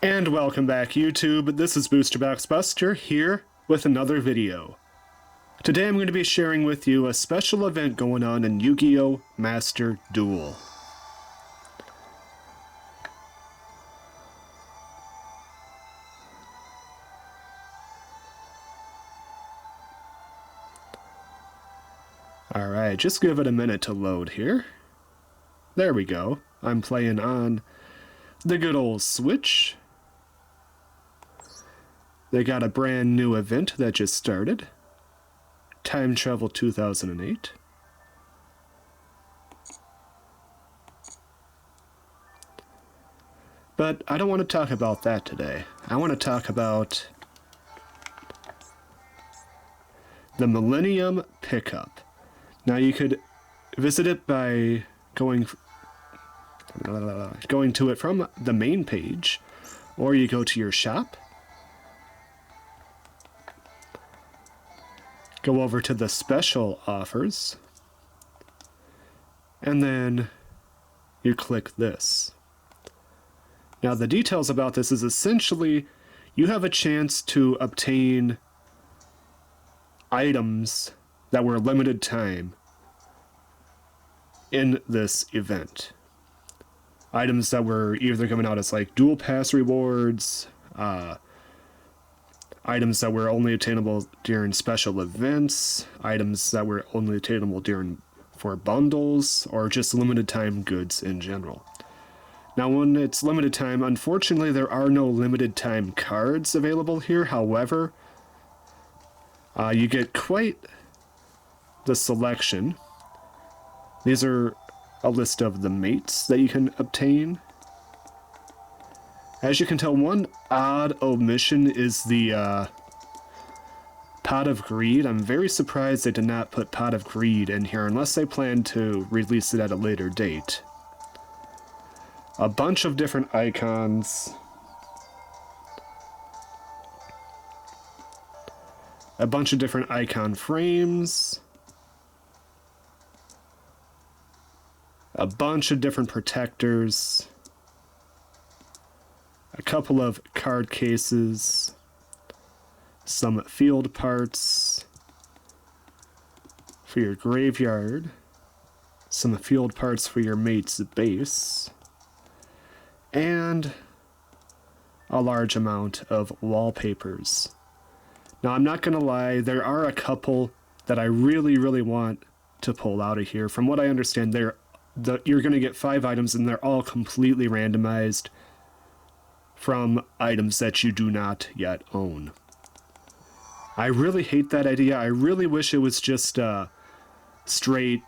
And welcome back, YouTube. This is Boosterbox Buster here with another video. Today I'm going to be sharing with you a special event going on in Yu-Gi-Oh! Master Duel. Alright, just give it a minute to load here. There we go. I'm playing on the good old Switch. They got a brand new event that just started. Time Travel 2008. But I don't want to talk about that today. I want to talk about the Millennium pickup. Now you could visit it by going to it from the main page, or you go to your shop. Go over to the special offers, and then you click this. Now the details about this is essentially you have a chance to obtain items that were limited time in this event. Items that were either coming out as like Duel Pass rewards, items that were only attainable during special events, items that were only attainable for bundles, or just limited time goods in general. Now when it's limited time, unfortunately there are no limited time cards available here. However, you get quite the selection. These are a list of the mates that you can obtain. As you can tell, one odd omission is the Pot of Greed. I'm very surprised they did not put Pot of Greed in here unless they plan to release it at a later date. A bunch of different icons. A bunch of different icon frames. A bunch of different protectors. A couple of card cases, some field parts for your graveyard, some field parts for your mate's base, and a large amount of wallpapers. Now I'm not going to lie, there are a couple that I really want to pull out of here. From what I understand, you're going to get 5 items and they're all completely randomized from items that you do not yet own. I really hate that idea. I really wish it was just straight,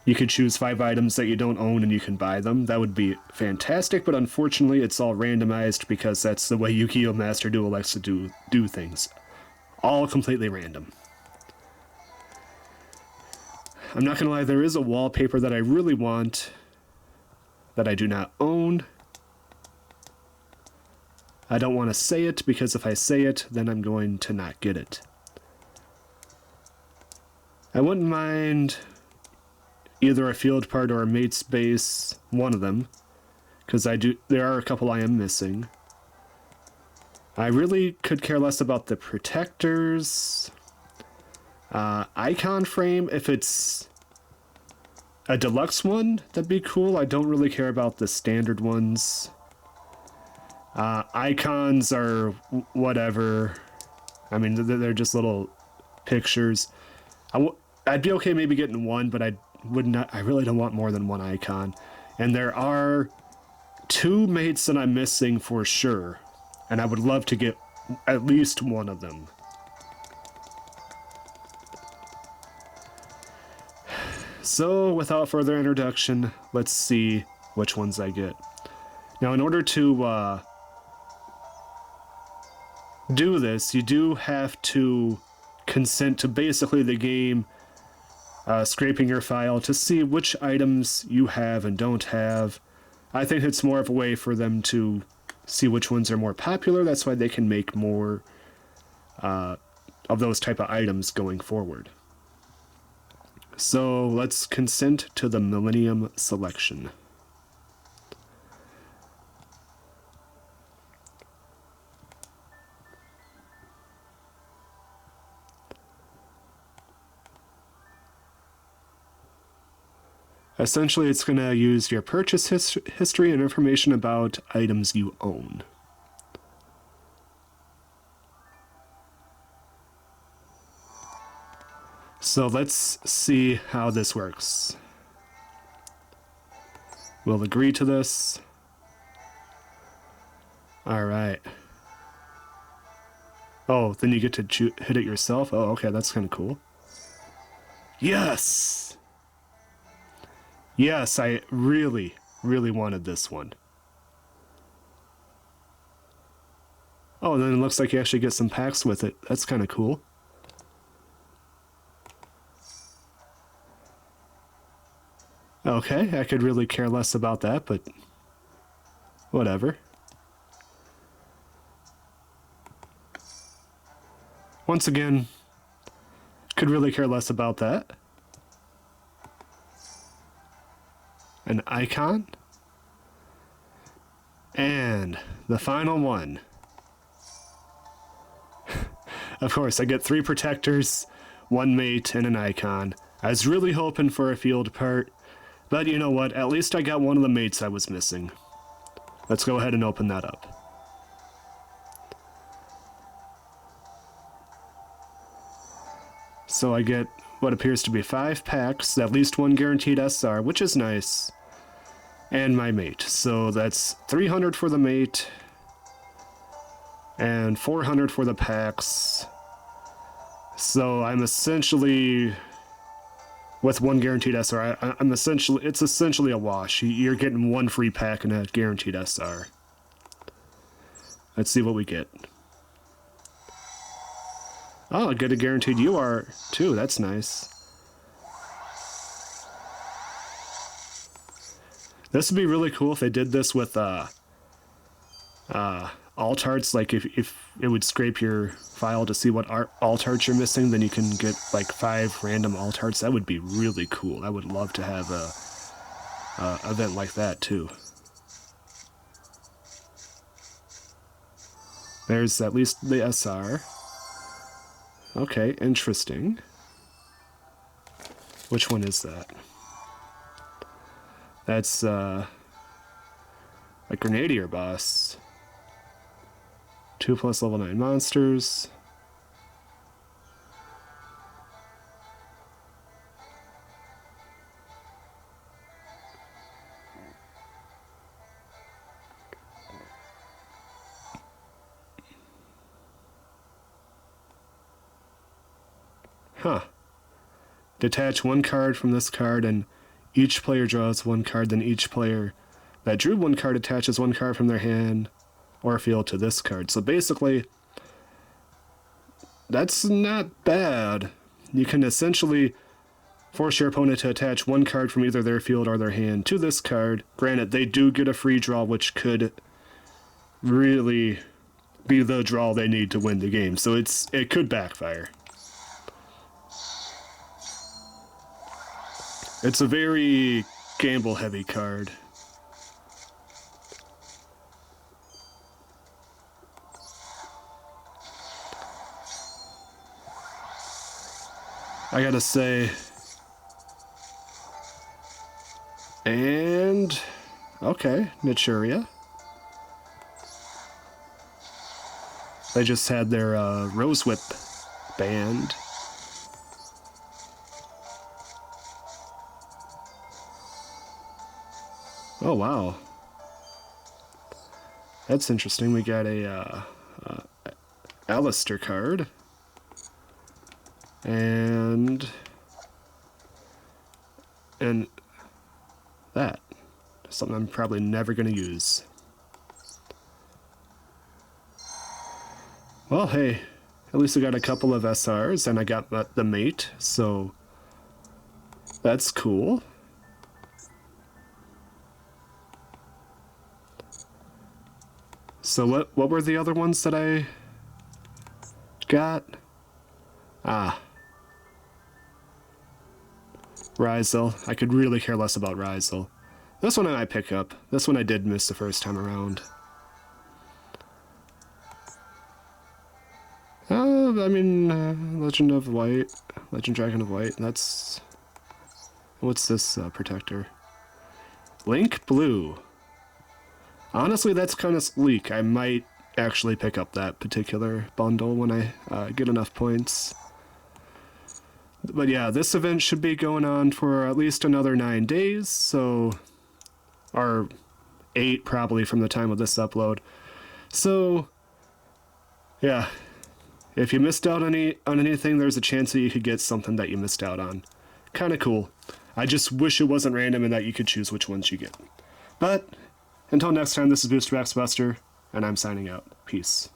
you could choose 5 items that you don't own and you can buy them. That would be fantastic, but unfortunately it's all randomized because that's the way Yu-Gi-Oh! Master Duel likes to do things. All completely random. I'm not gonna lie, there is a wallpaper that I really want that I do not own. I don't want to say it because if I say it, then I'm going to not get it. I wouldn't mind either a field part or a mate's base, one of them, because there are a couple I am missing. I really could care less about the protectors. Icon frame, if it's a deluxe one, that'd be cool. I don't really care about the standard ones. Icons are whatever. I mean, they're just little pictures. I'd be okay maybe getting one, but I really don't want more than one icon. And there are 2 mates that I'm missing for sure, and I would love to get at least one of them. So, without further introduction, let's see which ones I get. Now, in order to do this, you do have to consent to basically the game scraping your file to see which items you have and don't have. I think it's more of a way for them to see which ones are more popular. That's why they can make more of those type of items going forward. So let's consent to the Millennium selection. Essentially, it's going to use your purchase history and information about items you own. So let's see how this works. We'll agree to this. Alright. Oh, then you get to hit it yourself? Oh, okay, that's kind of cool. Yes! Yes, I really, really wanted this one. Oh, and then it looks like you actually get some packs with it. That's kind of cool. Okay, I could really care less about that, but whatever. Once again, could really care less about that. An icon. And the final one. Of course, I get 3 protectors, 1 mate, and an icon. I was really hoping for a field part, but you know what? At least I got one of the mates I was missing. Let's go ahead and open that up. So I get what appears to be 5 packs, at least 1 guaranteed SR, which is nice. And my mate. So that's 300 for the mate, and 400 for the packs. So I'm essentially, with 1 guaranteed SR, it's essentially a wash. You're getting 1 free pack and a guaranteed SR. Let's see what we get. Oh, I get a guaranteed UR too. That's nice. This would be really cool if they did this with alt arts. Like if it would scrape your file to see what alt arts you're missing, then you can get like 5 random alt arts. That would be really cool. I would love to have a event like that too. There's at least the SR. Okay, interesting. Which one is that? That's a Grenadier boss. 2+ level 9 monsters. Huh. Detach 1 card from this card, and each player draws 1 card, then each player that drew 1 card attaches 1 card from their hand or field to this card. So basically, that's not bad. You can essentially force your opponent to attach 1 card from either their field or their hand to this card. Granted, they do get a free draw, which could really be the draw they need to win the game. So it could backfire. It's a very gamble-heavy card. I gotta say. And okay, Nichuria. They just had their Rose Whip banned. Oh wow, that's interesting. We got a Alistair card, and that something I'm probably never gonna use. Well, hey, at least I got a couple of SRs, and I got the mate, so that's cool. So what were the other ones that I got? Ah. Ryzel. I could really care less about Ryzel. This one I might pick up. This one I did miss the first time around. I mean, Legend Dragon of White, that's What's this protector? Link Blue. Honestly, that's kind of sleek. I might actually pick up that particular bundle when I get enough points. But yeah, this event should be going on for at least another 9 days, so... or 8 probably from the time of this upload. So, yeah, if you missed out on anything, there's a chance that you could get something that you missed out on. Kind of cool. I just wish it wasn't random and that you could choose which ones you get. But, until next time, this is Booster X Buster, and I'm signing out. Peace.